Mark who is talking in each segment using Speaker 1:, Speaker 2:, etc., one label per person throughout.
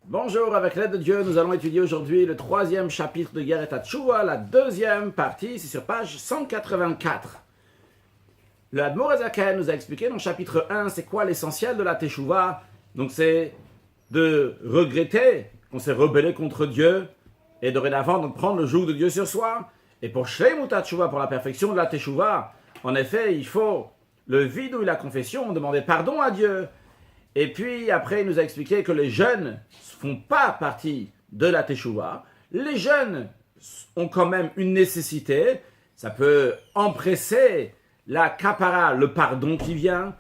Speaker 1: Bonjour, avec l'aide de Dieu, nous allons étudier aujourd'hui le troisième chapitre de Geret HaTshuva, la deuxième partie, c'est sur page 184. Le Admor HaZaken nous a expliqué dans le chapitre 1, c'est quoi l'essentiel de la Teshuvah. Donc c'est de regretter qu'on s'est rebellé contre Dieu et dorénavant donc prendre le joug de Dieu sur soi. Et pour Shleimut HaTshuva, pour la perfection de la Teshuvah, en effet, il faut le vidou et la confession, demander pardon à Dieu. Et puis après, il nous a expliqué que les jeunes ne font pas partie de la Teshuvah. Les jeunes ont quand même une nécessité. Ça peut empresser la kapara, le pardon qui vient.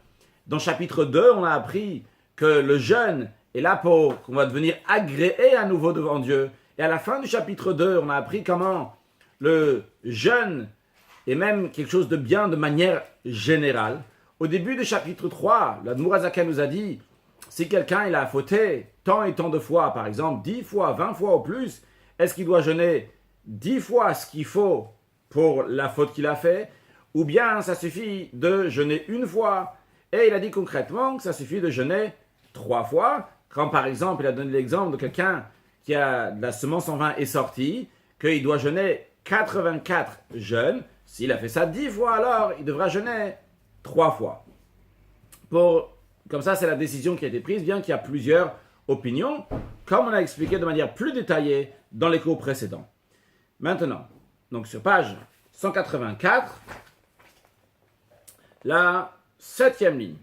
Speaker 1: Dans le chapitre 2, on a appris que le jeûne est là pour qu'on va devenir agréé à nouveau devant Dieu. Et à la fin du chapitre 2, on a appris comment le jeûne est même quelque chose de bien de manière générale. Au début du chapitre 3, l'Admor HaZaken nous a dit, si quelqu'un il a fauté tant et tant de fois, par exemple 10 fois, 20 fois ou plus, est-ce qu'il doit jeûner 10 fois ce qu'il faut pour la faute qu'il a fait, ou bien ça suffit de jeûner une fois? Et il a dit concrètement que ça suffit de jeûner 3 fois, quand par exemple il a donné l'exemple de quelqu'un qui a de la semence en vin est sortie, qu'il doit jeûner 84 jeûnes. S'il a fait ça 10 fois, alors il devra jeûner 3 fois. Comme ça, c'est la décision qui a été prise, bien qu'il y a plusieurs opinions, comme on a expliqué de manière plus détaillée dans les cours précédents. Maintenant, donc sur page 184, la 7e ligne.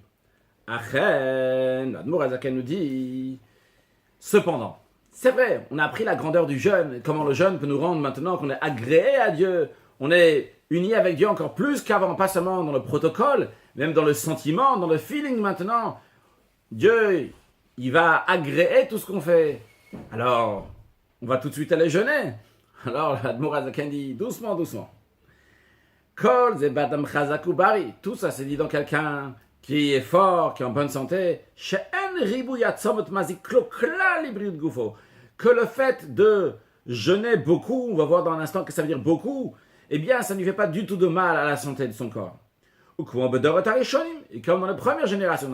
Speaker 1: Achen, l'Admor HaZaken nous dit, cependant, c'est vrai, on a appris la grandeur du jeûne, comment le jeûne peut nous rendre maintenant qu'on est agréé à Dieu, on est unis avec Dieu encore plus qu'avant, pas seulement dans le protocole, même dans le sentiment, dans le feeling maintenant. Dieu, il va agréer tout ce qu'on fait. Alors, on va tout de suite aller jeûner. Alors, l'Admor HaZaken dit, doucement, doucement. Kol ze badam chazaku bari. Tout ça, c'est dit dans quelqu'un qui est fort, qui est en bonne santé. She'en ribu yatzomot mazik klo klal ibriut gufo. Que le fait de jeûner beaucoup, on va voir dans un instant que ça veut dire beaucoup, eh bien, ça ne lui fait pas du tout de mal à la santé de son corps. Et comme dans la première génération,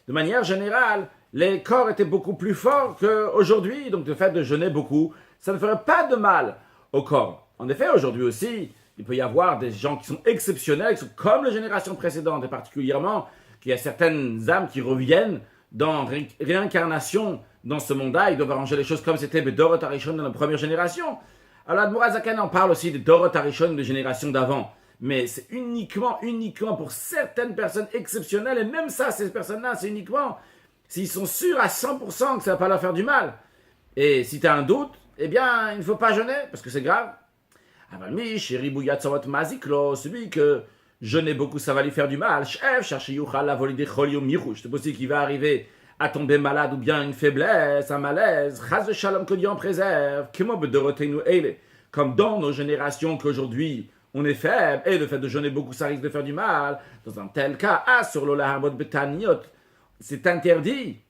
Speaker 1: de manière générale, les corps étaient beaucoup plus forts qu'aujourd'hui, donc le fait de jeûner beaucoup, ça ne ferait pas de mal au corps. En effet, aujourd'hui aussi, il peut y avoir des gens qui sont exceptionnels, qui sont comme les générations précédentes, et particulièrement qu'il y a certaines âmes qui reviennent dans réincarnation dans ce monde-là, ils doivent arranger les choses comme c'était Bedorot Harishon dans la première génération. Alors, Admor HaZaken en parle aussi des Dorot Harishon des générations d'avant. Mais c'est uniquement pour certaines personnes exceptionnelles. Et même ça, ces personnes-là, c'est uniquement s'ils sont sûrs à 100% que ça ne va pas leur faire du mal. Et si tu as un doute, eh bien, il ne faut pas jeûner, parce que c'est grave. Celui que jeûner beaucoup, ça va lui faire du mal. C'est possible qu'il va arriver à tomber malade, ou bien une faiblesse, un malaise. Que Dieu en préserve. Comme dans nos générations qu'aujourd'hui, on est faible, et le fait de jeûner beaucoup, ça risque de faire du mal. Dans un tel cas, sur l'olaharbot betaniot, c'est interdit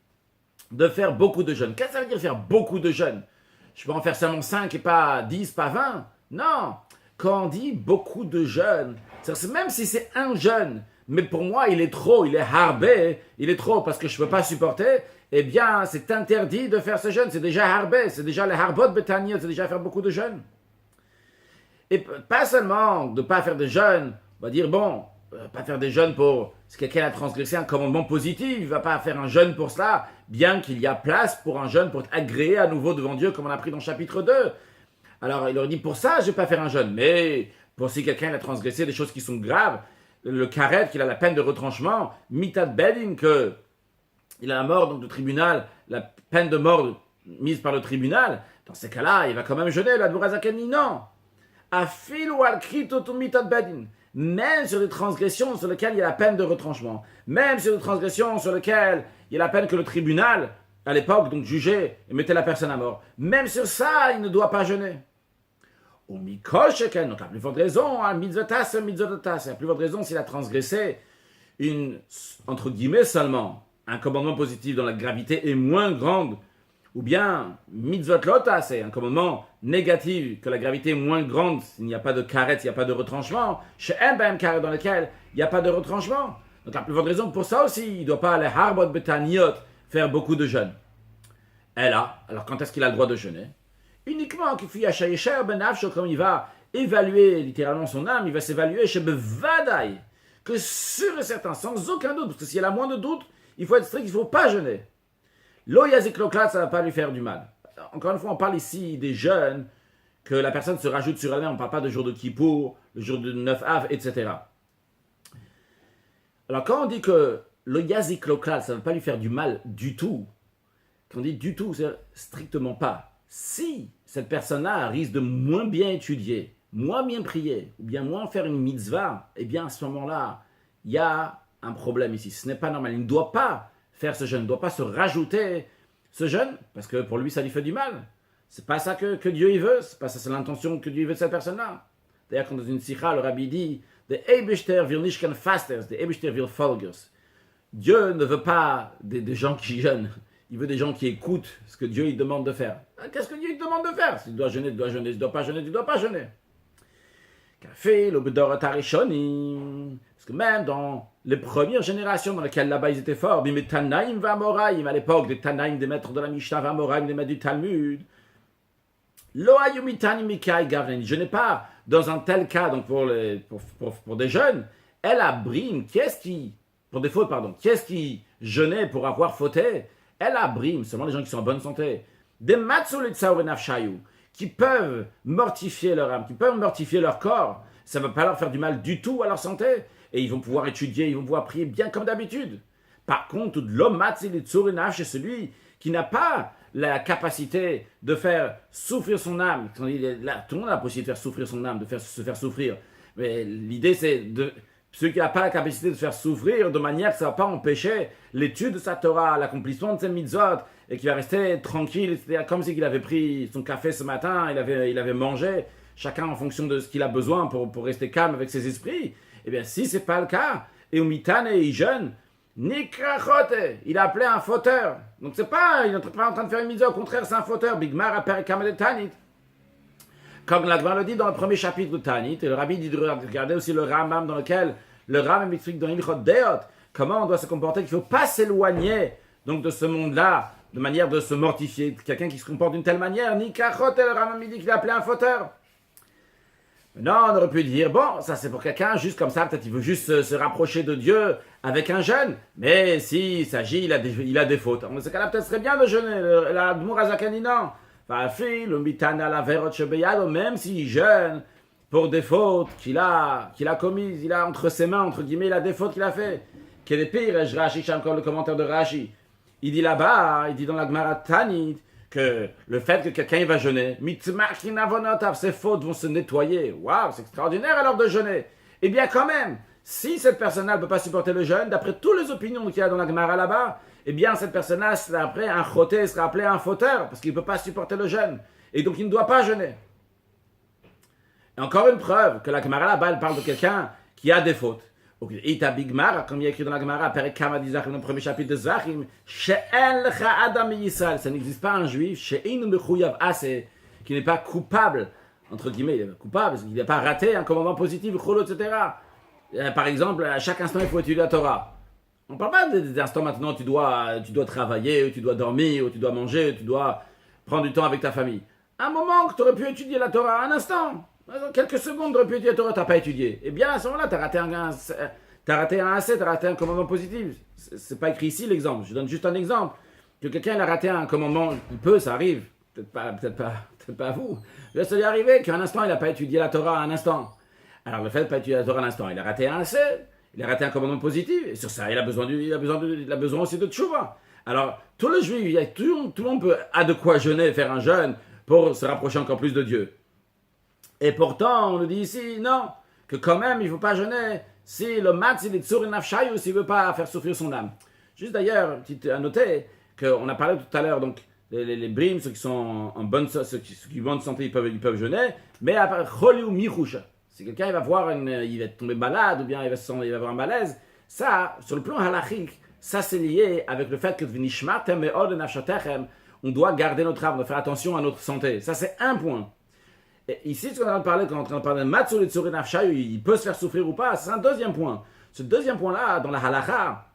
Speaker 1: de faire beaucoup de jeûnes. Qu'est-ce que ça veut dire faire beaucoup de jeûnes? Je peux en faire seulement 5 et pas 10, pas 20? Non. Quand on dit beaucoup de jeûnes, c'est même si c'est un jeûne, mais pour moi, il est trop, il est harbé, il est trop parce que je ne peux pas supporter, eh bien, c'est interdit de faire ce jeûne. C'est déjà harbé, c'est déjà les harbot betaniot, c'est déjà faire beaucoup de jeûnes. Et pas seulement de ne pas faire de jeûne, on va dire, bon, pas faire des jeûnes pour, si quelqu'un a transgressé un commandement positif, il ne va pas faire un jeûne pour cela, bien qu'il y a place pour un jeûne pour être agréé à nouveau devant Dieu, comme on a appris dans le chapitre 2. Alors, il leur dit, pour ça, je ne vais pas faire un jeûne. Mais, pour si quelqu'un a transgressé des choses qui sont graves, le karet, qu'il a la peine de retranchement, mitat bedin, qu'il a la mort donc, du tribunal, la peine de mort mise par le tribunal, dans ces cas-là, il va quand même jeûner. L'Admor HaZaken dit non. Même sur des transgressions sur lesquelles il y a la peine de retranchement, même sur des transgressions sur lesquelles il y a la peine que le tribunal, à l'époque, donc jugeait et mettait la personne à mort, même sur ça, il ne doit pas jeûner. Donc la plus forte raison, la plus forte raison, s'il a transgressé entre guillemets seulement, un commandement positif dont la gravité est moins grande, ou bien mitzvot lota, c'est un commandement négatif, que la gravité est moins grande, s'il n'y a pas de karet, il n'y a pas de retranchement, chez un karet dans lequel il n'y a pas de retranchement. Donc la plus forte raison pour ça aussi, il ne doit pas aller harbot betaniot, faire beaucoup de jeûnes. Elle a. Alors quand est-ce qu'il a le droit de jeûner? Uniquement qu'il fait Yashayesher ben Nafsho, comme il va évaluer littéralement son âme, il va s'évaluer chez Bevadaï, que sûr et certain, sans aucun doute, parce que s'il y a la moindre doute, il faut être strict, il ne faut pas jeûner. Lo yazik loklat, ça ne va pas lui faire du mal. Encore une fois, on parle ici des jeûnes que la personne se rajoute sur elle-même, on ne parle pas de jour de Kippour, le jour de 9 Av, etc. Alors quand on dit que lo yazik loklat, ça ne va pas lui faire du mal du tout, quand on dit du tout, c'est strictement pas. Si cette personne-là risque de moins bien étudier, moins bien prier, ou bien moins faire une mitzvah, eh bien à ce moment-là, il y a un problème ici. Ce n'est pas normal. Il ne doit pas faire ce jeûne, il ne doit pas se rajouter ce jeûne, parce que pour lui, ça lui fait du mal. C'est pas ça que Dieu il veut, c'est pas ça, c'est l'intention que Dieu veut de cette personne-là. D'ailleurs, quand dans une sikha, le rabbi dit « De Eibishter will nicht kein fasters, de Eibishter will folgers ». Dieu ne veut pas des gens qui jeûnent. Il veut des gens qui écoutent ce que Dieu il demande de faire. Qu'est-ce que Dieu il demande de faire? S'il doit jeûner, tu dois jeûner. S'il ne doit pas jeûner, tu ne dois pas jeûner. Café, l'obedor tarishoni. Parce que même dans les premières générations dans lesquelles là-bas ils étaient forts, mais Tanaïm va Moraïm, à l'époque des Tanaïm, des maîtres de la Mishnah va Moraïm, des maîtres du Talmud. Lo ayumitani mikai gavren. Je n'ai pas, dans un tel cas, donc pour des jeunes, elle a brime. Qui est-ce qui jeûnait pour avoir fauté? Elle a brime, seulement les gens qui sont en bonne santé. Des matsulit nafshayu, qui peuvent mortifier leur âme, qui peuvent mortifier leur corps. Ça ne va pas leur faire du mal du tout à leur santé. Et ils vont pouvoir étudier, ils vont pouvoir prier bien comme d'habitude. Par contre, l'homme matsulit c'est celui qui n'a pas la capacité de faire souffrir son âme. Tout le monde a la possibilité de faire souffrir son âme, de se faire souffrir. Mais l'idée, c'est de... Celui qui n'a pas la capacité de se faire souffrir de manière que ça ne va pas empêcher l'étude de sa Torah, l'accomplissement de ses mitzvot, et qui va rester tranquille, c'est-à-dire comme si il avait pris son café ce matin, il avait mangé, chacun en fonction de ce qu'il a besoin pour rester calme avec ses esprits. Eh bien, si ce n'est pas le cas, et Umitane, il jeûne, Nikrachote, il a appelé un fauteur. Donc il n'est pas en train de faire une mitzvah, au contraire, c'est un fauteur. Bigmar a Kamal Tanit. Comme l'Agmar le dit dans le premier chapitre de Tanit, et le Rabbi dit de regarder aussi le Rambam dans lequel le Rambam explique dans Ilchot Deot comment on doit se comporter, qu'il ne faut pas s'éloigner donc de ce monde-là, de manière de se mortifier. Quelqu'un qui se comporte d'une telle manière, Nikachot, et le Rambam dit qu'il a appelé un fauteur. Maintenant, on aurait pu dire, bon, ça c'est pour quelqu'un, juste comme ça, peut-être il veut juste se rapprocher de Dieu avec un jeûne, mais s'il s'agit, il a des fautes. Dans ce cas-là, peut-être ce serait bien de jeûner. La Dmourazakani, non. Même s'il jeûne pour des fautes qu'il a commises, il a entre ses mains, entre guillemets, il a des fautes qu'il a fait. Quel est pire, Rashi, j'ai encore le commentaire de Rashi. Il dit là-bas, il dit dans la Gemara Tanit, que le fait que quelqu'un va jeûner, ses fautes vont se nettoyer. Waouh, c'est extraordinaire alors de jeûner. Eh bien quand même, si cette personne-là ne peut pas supporter le jeûne, d'après toutes les opinions qu'il y a dans la Gemara là-bas, eh bien cette personne-là sera appelée un choté, sera appelé un fauteur, parce qu'il ne peut pas supporter le jeûne. Et donc il ne doit pas jeûner. Et encore une preuve que la Gemara là-bas, elle parle de quelqu'un qui a des fautes. Ita Bigmar, comme il y a écrit dans la Gemara, Perek Kama Zachim, dans le premier chapitre de Zachim, She'en lecha Adam Yisrael, ça n'existe pas un juif, She'in mechuyav ase, qui n'est pas coupable, entre guillemets, il est coupable, il n'a pas raté un commandement positif, etc. Par exemple, à chaque instant, il faut étudier la Torah. On ne parle pas des instants maintenant, tu dois travailler, ou tu dois dormir, ou tu dois manger, ou tu dois prendre du temps avec ta famille. Un moment que tu aurais pu étudier la Torah, un instant. Quelques secondes, tu aurais pu étudier la Torah, tu n'as pas étudié. Eh bien, à ce moment-là, tu as raté un AC, tu as raté un commandement positif. Ce n'est pas écrit ici l'exemple. Je donne juste un exemple. Que quelqu'un il a raté un commandement, ça arrive. Peut-être pas à vous. Ça lui est arrivé qu'un instant, il n'a pas étudié la Torah un instant. Alors, le fait de ne pas étudier la Torah un instant, il a raté un AC, il a raté un commandement positif. Et sur ça, il a besoin aussi de tchouva. Alors, tout le juif, tout le monde a de quoi jeûner, faire un jeûne pour se rapprocher encore plus de Dieu. Et pourtant, on nous dit ici, non, que quand même, il ne faut pas jeûner si le mat, s'il est tsur nafshayu, s'il ne veut pas faire souffrir son âme. Juste d'ailleurs, à noter qu'on a parlé tout à l'heure, donc, les brimes, ceux qui sont en bonne santé, ils peuvent jeûner, mais après, choli ou michusha. Si quelqu'un il va tomber malade, ou bien il va avoir un malaise, ça, sur le plan halachique, ça c'est lié avec le fait que on doit garder notre âme, on doit faire attention à notre santé. Ça c'est un point. Et ici, ce qu'on est en train de parler de Matsuri Tsuri Nafshayu, il peut se faire souffrir ou pas, c'est un deuxième point. Ce deuxième point-là, dans la halakha,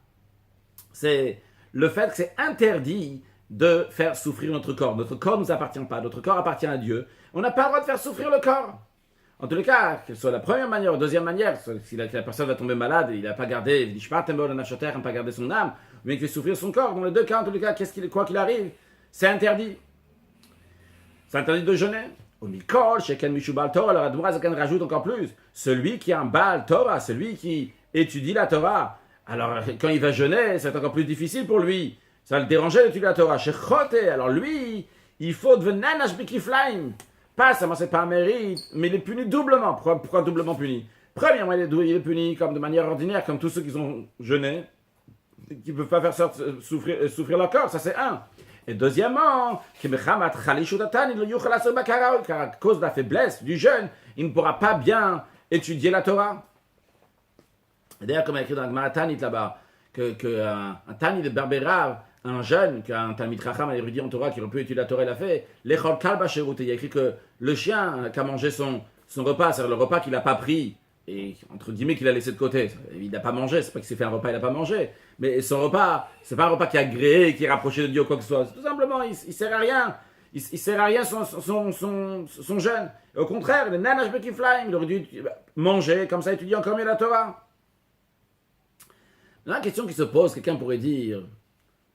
Speaker 1: c'est le fait que c'est interdit de faire souffrir notre corps. Notre corps ne nous appartient pas, notre corps appartient à Dieu. On n'a pas le droit de faire souffrir le corps. En tous les cas, que ce soit la première manière ou la deuxième manière, si la personne va tomber malade, il n'a pas gardé, il dit, n'a pas gardé son âme, ou bien qu'il fait souffrir son corps. Dans les deux cas, en tous les cas, quoi qu'il arrive, c'est interdit. C'est interdit de jeûner. Au Mikol, Sheken Mishubal Torah, alors Admor Azaken rajoute encore plus. Celui qui a un Baal Torah, celui qui étudie la Torah, alors quand il va jeûner, c'est encore plus difficile pour lui. Ça va le déranger d'étudier la Torah. Shechote, alors lui, il faut devenir Nashbikiflaim. Pas seulement c'est pas un mérite, mais il est puni doublement. Pourquoi doublement puni? Premièrement, il est puni comme de manière ordinaire, comme tous ceux qui ont jeûné, qui ne peuvent pas faire souffrir leur corps, ça c'est un. Et deuxièmement, car à cause de la faiblesse du jeûne, il ne pourra pas bien étudier la Torah. Et d'ailleurs, comme il y a écrit dans le Gemara Tanit là-bas, un Tanit de Berbera, un jeune, qu'un Talmid Chacham, un érudit en Torah qui aurait pu étudier la Torah, il a fait, l'Echol Kalba Sherut, il y a écrit que le chien qui a mangé son repas, c'est-à-dire le repas qu'il n'a pas pris, et entre guillemets qu'il a laissé de côté, il n'a pas mangé, c'est pas qu'il s'est fait un repas, il n'a pas mangé, mais son repas, c'est pas un repas qui a agréé, qui est rapproché de Dieu ou quoi que ce soit, tout simplement, il sert à rien, il sert à rien son jeûne. Et au contraire, le Nanash Bekiflaim, il aurait dû manger, comme ça étudier encore mieux la Torah. La question qui se pose, quelqu'un pourrait dire,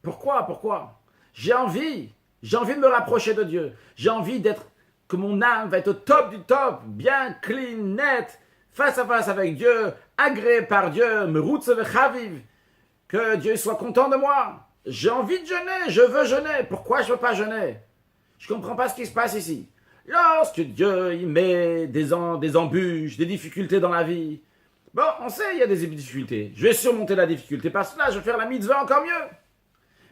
Speaker 1: pourquoi J'ai envie de me rapprocher de Dieu. J'ai envie que mon âme va être au top du top, bien clean, net, face à face avec Dieu, agréé par Dieu, me routse vechaviv, que Dieu soit content de moi. J'ai envie de jeûner, je veux jeûner. Pourquoi je ne veux pas jeûner? Je ne comprends pas ce qui se passe ici. Lorsque Dieu il met des embûches, des difficultés dans la vie, bon, on sait, il y a des difficultés. Je vais surmonter la difficulté, parce que là, je vais faire la mitzvah encore mieux.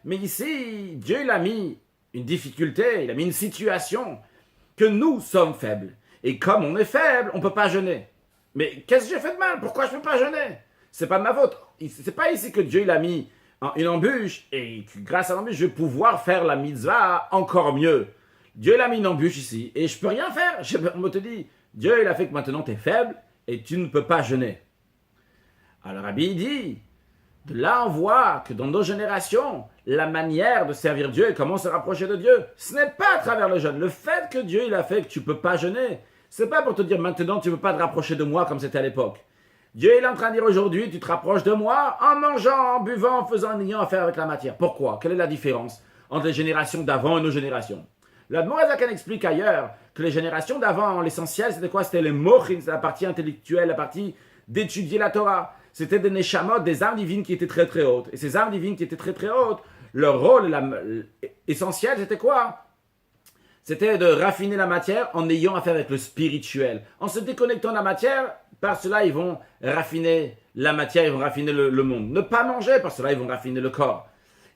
Speaker 1: Mais ici, Dieu il a mis une difficulté, il a mis une situation que nous sommes faibles. Et comme on est faible, on ne peut pas jeûner. Mais qu'est-ce que j'ai fait de mal? Pourquoi je ne peux pas jeûner? C'est pas de ma faute. C'est pas ici que Dieu il a mis une embûche et que grâce à l'embûche, je vais pouvoir faire la mitzvah encore mieux. Dieu il a mis une embûche ici et je ne peux rien faire. On te dit, Dieu il a fait que maintenant tu es faible et tu ne peux pas jeûner. Alors Rabbi dit, de là on voit que dans nos générations, la manière de servir Dieu et comment se rapprocher de Dieu, ce n'est pas à travers le jeûne. Le fait que Dieu il a fait que tu ne peux pas jeûner, ce n'est pas pour te dire maintenant tu ne peux pas te rapprocher de moi comme c'était à l'époque. Dieu il est en train de dire aujourd'hui tu te rapproches de moi en mangeant, en buvant, en faisant, en ayant affaire avec la matière. Pourquoi? Quelle est la différence entre les générations d'avant et nos générations? L'Admor Azaken explique ailleurs que les générations d'avant, l'essentiel c'était quoi? C'était les mochin, c'était la partie intellectuelle, la partie d'étudier la Torah. C'était des neshamot, des âmes divines qui étaient très très hautes. Et ces âmes divines qui étaient très très hautes, leur rôle essentiel, c'était quoi? C'était de raffiner la matière en ayant affaire avec le spirituel. En se déconnectant de la matière, par cela, ils vont raffiner la matière, ils vont raffiner le monde. Ne pas manger, par cela, ils vont raffiner le corps.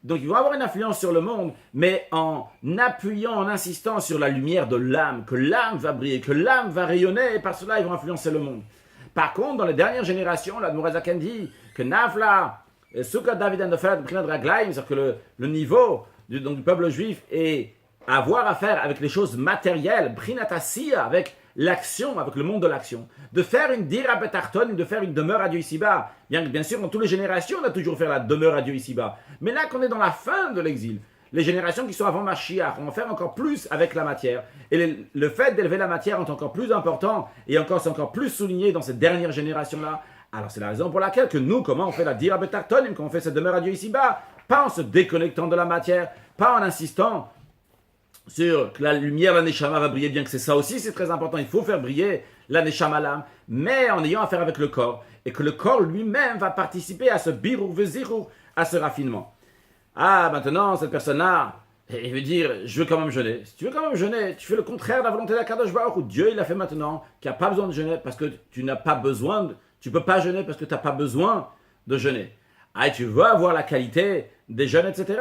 Speaker 1: Donc, ils vont avoir une influence sur le monde, mais en appuyant, en insistant sur la lumière de l'âme, que l'âme va briller, que l'âme va rayonner, et par cela, ils vont influencer le monde. Par contre, dans les dernières générations, l'Admor Azaken dit que Nafla, Sukkot David Anofel, c'est-à-dire que le niveau du peuple juif est à avoir affaire avec les choses matérielles, Brinatasiya, avec l'action, avec le monde de l'action. De faire une dira betarton, de faire une demeure à Dieu ici-bas. Bien sûr, dans toutes les générations, on a toujours fait la demeure à Dieu ici-bas. Mais là qu'on est dans la fin de l'exil, les générations qui sont avant Mashiach vont faire encore plus avec la matière. Et le fait d'élever la matière est encore plus important et c'est encore plus souligné dans cette dernière génération-là. Alors c'est la raison pour laquelle que nous, comment on fait la dira betartonim, comment on fait cette demeure à Dieu ici-bas, pas en se déconnectant de la matière, pas en insistant sur que la lumière, la neshama va briller, bien que c'est ça aussi, c'est très important, il faut faire briller la neshama l'âme, mais en ayant affaire avec le corps, et que le corps lui-même va participer à ce birur vezirur, à ce raffinement. Ah, maintenant, cette personne-là, il veut dire, je veux quand même jeûner. Si tu veux quand même jeûner, tu fais le contraire de la volonté d'Akadosh Baruch Hu. Dieu, il a fait maintenant, qu'il n'y a pas besoin de jeûner, parce que tu n'as pas besoin, tu ne peux pas jeûner parce que tu n'as pas besoin de jeûner. Ah, et tu veux avoir la qualité des jeûnes, etc.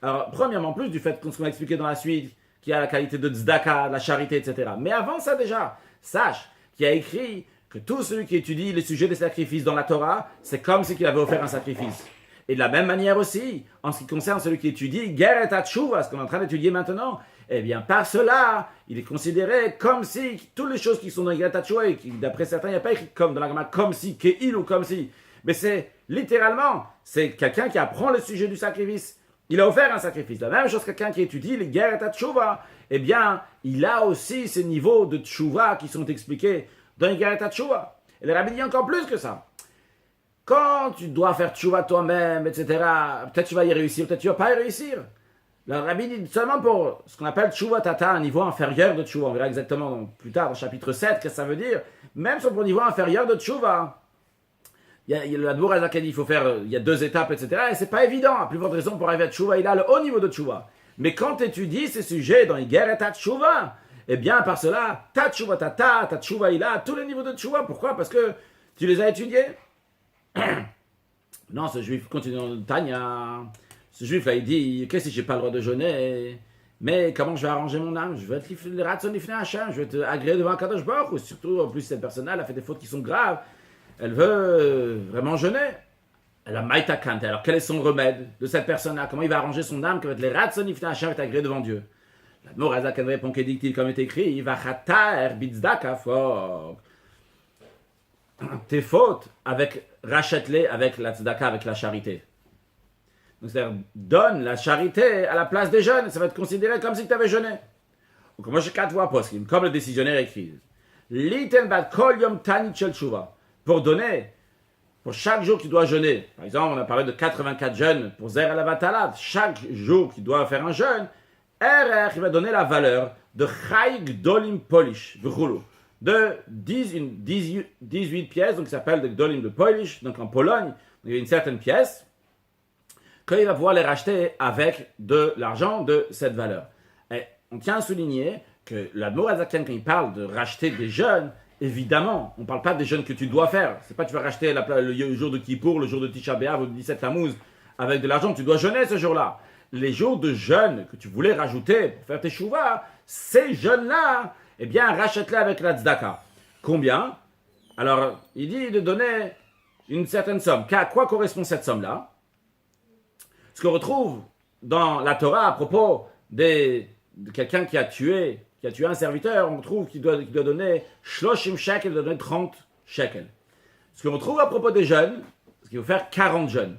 Speaker 1: Alors, premièrement, plus du fait qu'on va expliquer dans la suite, qu'il y a la qualité de tzedaka, de la charité, etc. Mais avant ça déjà, sache qu'il y a écrit que tout celui qui étudie les sujets des sacrifices dans la Torah, c'est comme si il avait offert un sacrifice. Et de la même manière aussi, en ce qui concerne celui qui étudie Ger et Hatshuva, ce qu'on est en train d'étudier maintenant, eh bien par cela, il est considéré comme si toutes les choses qui sont dans Ger et Hatshuva, et qui d'après certains, il n'y a pas écrit comme dans la Gemara, comme si, Keil ou comme si, mais c'est littéralement, c'est quelqu'un qui apprend le sujet du sacrifice, il a offert un sacrifice. La même chose, quelqu'un qui étudie les guerres et tchouva, eh bien, il a aussi ces niveaux de tchouva qui sont expliqués dans les guerres et tchouva. Et le rabbi dit encore plus que ça. Quand tu dois faire tchouva toi-même, etc., peut-être tu vas y réussir, peut-être tu ne vas pas y réussir. Le rabbi dit seulement pour ce qu'on appelle tchouva tata, un niveau inférieur de tchouva. On verra exactement plus tard dans le chapitre 7 qu'est-ce que ça veut dire. Même sur le niveau inférieur de tchouva, la Admour Azaken, il faut faire, il y a 2 étapes, etc. Et c'est pas évident. À plus forte raison pour arriver à tchouva, il a le haut niveau de tchouva. Mais quand tu étudies ces sujets dans les guerres et ta tchouva, eh bien par cela, ta tchouva tata, ta tchouva il a tous les niveaux de tchouva. Pourquoi? Parce que tu les as étudiés. Non, ce juif continue dans Tanya. Ce juif là, il dit, qu'est-ce que j'ai pas le droit de jeûner? Mais comment je vais arranger mon âme? Je vais être le ratson ifne Hachem, je vais être agréé devant Kadosh Baruch Hu. Surtout, en plus, cette personne-là, elle a fait des fautes qui sont graves. Elle veut vraiment jeûner. Elle a maïta kante. Alors, quel est son remède de cette personne-là? Comment il va arranger son âme que va être les ratson ifne Hachem va être agréé devant Dieu? La Morazak répond qu'il dit, comme est écrit, il va chatar bitzdaka fort. Tes fautes, rachète-les avec la tzedaka, avec la charité. Donc, c'est-à-dire, donne la charité à la place des jeûnes, ça va être considéré comme si tu avais jeûné. Donc, moi, j'ai 4 voix poskim, comme le décisionnaire écrit. Liten bat kol yom tani chel tshuva. Pour donner, pour chaque jour que tu dois jeûner. Par exemple, on a parlé de 84 jeûnes pour Zer al-Avatalat. Chaque jour qu'il doit faire un jeûne, il va donner la valeur de Chai Gdolim Polish, de 18 pièces, donc ça s'appelle de Gdolim de Polish, donc en Pologne, il y a une certaine pièce, qu'il va pouvoir les racheter avec de l'argent de cette valeur. Et on tient à souligner que l'Admour Azaken, quand il parle de racheter des jeûnes, évidemment, on ne parle pas des jeûnes que tu dois faire. C'est pas que tu vas racheter le jour de Kippour, le jour de Tisha B'Av ou le 17 Tammuz avec de l'argent. Tu dois jeûner ce jour-là. Les jours de jeûne que tu voulais rajouter pour faire tes chouvas, ces jeûnes-là, eh bien, rachète-les avec la tzedaka. Combien? Alors, il dit de donner une certaine somme. À quoi correspond cette somme-là? Ce qu'on retrouve dans la Torah à propos de quelqu'un qui a tué un serviteur, on trouve qu'il doit donner shloshim shekel, il doit donner 30 shekels. Ce qu'on retrouve à propos des jeûnes, c'est qu'il faut faire 40 jeûnes.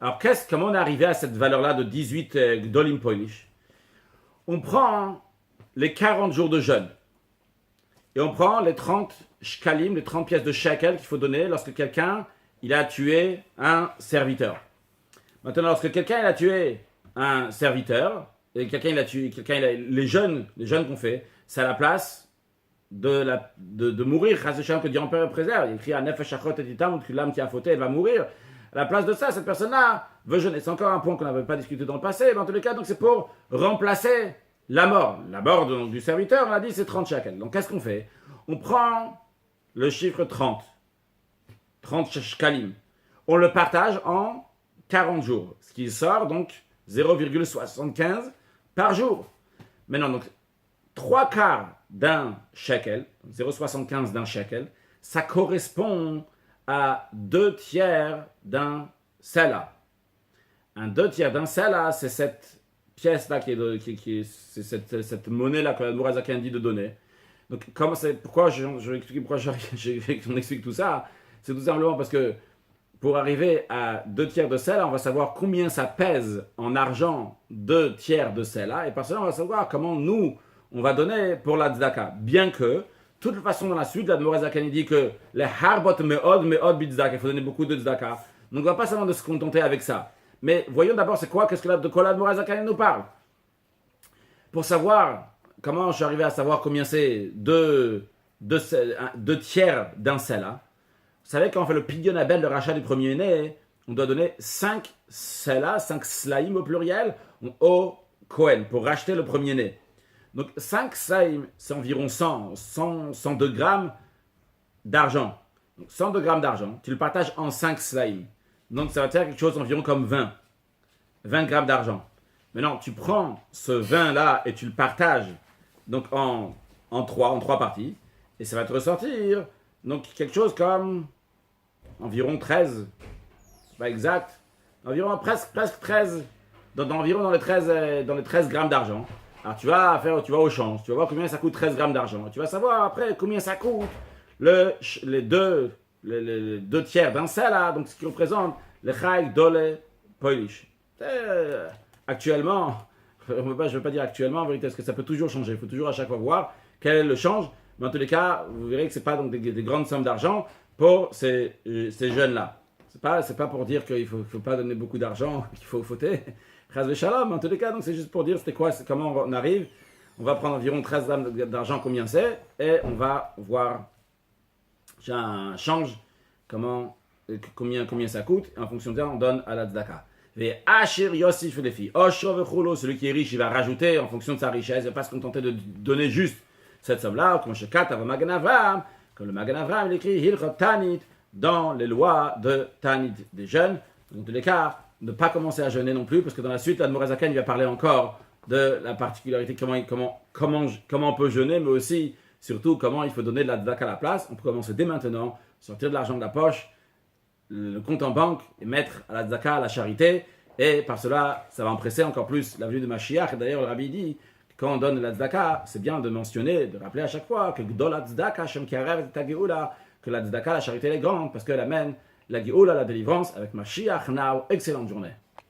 Speaker 1: Alors, comment on est arrivé à cette valeur-là de 18 Gdolim Polish? On prend les 40 jours de jeûne et on prend les 30 shkalim, les 30 pièces de shekel qu'il faut donner lorsque quelqu'un il a tué un serviteur. Maintenant, lorsque quelqu'un il a tué un serviteur et les jeûnes qu'on fait, c'est à la place de mourir. Que Dieu en préserve. Il écrit à Nefesh Achot et Itam que l'âme qui a fauté, elle va mourir. À la place de ça, cette personne-là veut jeûner. C'est encore un point qu'on n'avait pas discuté dans le passé, mais en tous les cas, donc c'est pour remplacer la mort. La mort du serviteur, on a dit, c'est 30 shekels. Donc qu'est-ce qu'on fait? On prend le chiffre 30 shkalim. On le partage en 40 jours, ce qui sort donc 0,75 par jour. Maintenant, donc, 3 quarts d'un shekel, 0,75 d'un shekel, ça correspond à 2 tiers d'un sela. Un 2 tiers d'un sela, c'est cette pièce-là c'est cette monnaie-là que l'Admour Azaken dit de donner. Donc, pourquoi je vais expliquer pourquoi on explique tout ça? C'est tout simplement parce que pour arriver à 2 tiers de sela, on va savoir combien ça pèse en argent 2 tiers de sela, et par cela, on va savoir comment nous, on va donner pour la tzedaka. Bien que, de toute façon, dans la suite, l'Admour Azaken dit que les harbot meod bitzedaka, il faut donner beaucoup de tzedaka. Donc, on ne va pas seulement de se contenter avec ça. Mais voyons d'abord, de quoi l'Admour Azaken nous parle. Pour savoir comment je suis arrivé à savoir combien c'est 2 tiers d'un sela. Vous savez, quand on fait le pidyon abel, le rachat du premier-né, on doit donner 5 sela, 5 slaim au pluriel, au Kohen, pour racheter le premier-né. Donc 5 slaim, c'est environ 102 grammes d'argent. Donc 102 grammes d'argent, tu le partages en 5 slaim. Donc ça va te faire quelque chose environ comme 20 grammes d'argent. Maintenant, tu prends ce 20-là et tu le partages donc en 3 parties, et ça va te ressortir donc quelque chose comme environ 13, pas exact, environ presque 13, environ dans les 13 grammes d'argent. Alors tu vas au change, tu vas voir combien ça coûte 13 grammes d'argent. Tu vas savoir après combien ça coûte les deux tiers d'un sela, donc ce qui représente le chai dole polish. actuellement, je ne veux pas dire actuellement en vérité, parce que ça peut toujours changer. Il faut toujours à chaque fois voir quel est le change. Mais en tous les cas, vous verrez que ce n'est pas donc des grandes sommes d'argent pour ces jeunes-là. C'est pas pour dire qu'il ne faut pas donner beaucoup d'argent, qu'il faut fauter. Chaz v'shalom, en tous les cas, donc c'est juste pour dire comment on arrive. On va prendre environ 13 grammes d'argent, combien c'est, et on va voir un change, combien ça coûte, et en fonction de ça, on donne à la tzedaka. Et Asher Yosif les filles, Oshro v'chulo, celui qui est riche, il va rajouter en fonction de sa richesse, il ne va pas se contenter de donner juste cette somme-là, comme Shekat Ava Magen Avram, comme le Magen Avram, il écrit Hilchot Tanit, dans les lois de Tanit des jeunes. Dans tous les cas, ne pas commencer à jeûner non plus, parce que dans la suite, l'Admor HaZaken, il va parler encore de la particularité, comment on peut jeûner, mais aussi, surtout, comment il faut donner de la tzedaka à la place. On peut commencer dès maintenant, sortir de l'argent de la poche, le compte en banque, et mettre à la tzedaka, à la charité, et par cela, ça va empresser encore plus la venue de Mashiach. Et d'ailleurs, le Rabbi dit, quand on donne de la tzedaka, c'est bien de mentionner, de rappeler à chaque fois que Gdol la tzedaka, Shem Kiarev et Geoula, que la tzedaka, la charité, elle est grande, parce qu'elle amène la Geoula, la délivrance, avec Mashiach now. Excellente journée.